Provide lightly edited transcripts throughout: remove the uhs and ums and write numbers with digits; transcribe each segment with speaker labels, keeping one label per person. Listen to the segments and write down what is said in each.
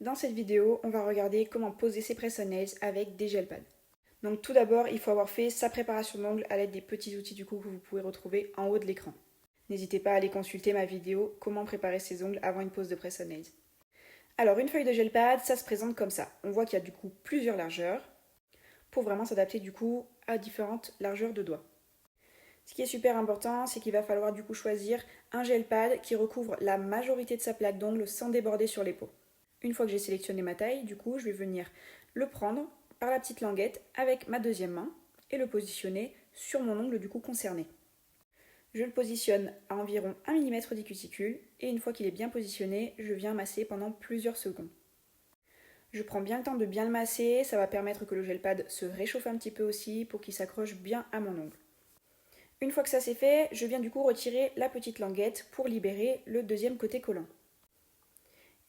Speaker 1: Dans cette vidéo, on va regarder comment poser ses press-on-nails avec des gel pads. Donc tout d'abord, il faut avoir fait sa préparation d'ongles à l'aide des petits outils que vous pouvez retrouver en haut de l'écran. N'hésitez pas à aller consulter ma vidéo comment préparer ses ongles avant une pose de press-on-nails. Alors une feuille de gel pad, ça se présente comme ça. On voit qu'il y a du coup plusieurs largeurs pour vraiment s'adapter du coup à différentes largeurs de doigts. Ce qui est super important, c'est qu'il va falloir du coup choisir un gel pad qui recouvre la majorité de sa plaque d'ongles sans déborder sur les peaux. Une fois que j'ai sélectionné ma taille, du coup, je vais venir le prendre par la petite languette avec ma deuxième main et le positionner sur mon ongle du coup concerné. Je le positionne à environ 1 mm des cuticules et une fois qu'il est bien positionné, je viens masser pendant plusieurs secondes. Je prends bien le temps de bien le masser, ça va permettre que le gel pad se réchauffe un petit peu aussi pour qu'il s'accroche bien à mon ongle. Une fois que ça c'est fait, je viens du coup retirer la petite languette pour libérer le deuxième côté collant.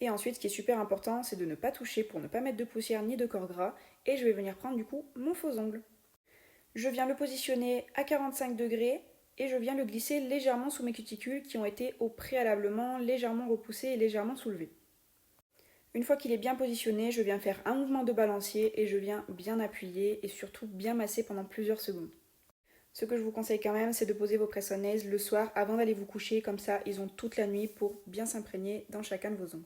Speaker 1: Et ensuite, ce qui est super important, c'est de ne pas toucher pour ne pas mettre de poussière ni de corps gras. Et je vais venir prendre du coup mon faux ongle. Je viens le positionner à 45 degrés et je viens le glisser légèrement sous mes cuticules qui ont été au préalablement légèrement repoussées et légèrement soulevées. Une fois qu'il est bien positionné, je viens faire un mouvement de balancier et je viens bien appuyer et surtout bien masser pendant plusieurs secondes. Ce que je vous conseille quand même, c'est de poser vos press-on-nails le soir avant d'aller vous coucher, comme ça ils ont toute la nuit pour bien s'imprégner dans chacun de vos ongles.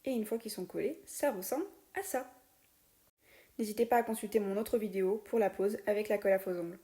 Speaker 1: Et une fois qu'ils sont collés, ça ressemble à ça. N'hésitez pas à consulter mon autre vidéo pour la pose avec la colle à faux ongles.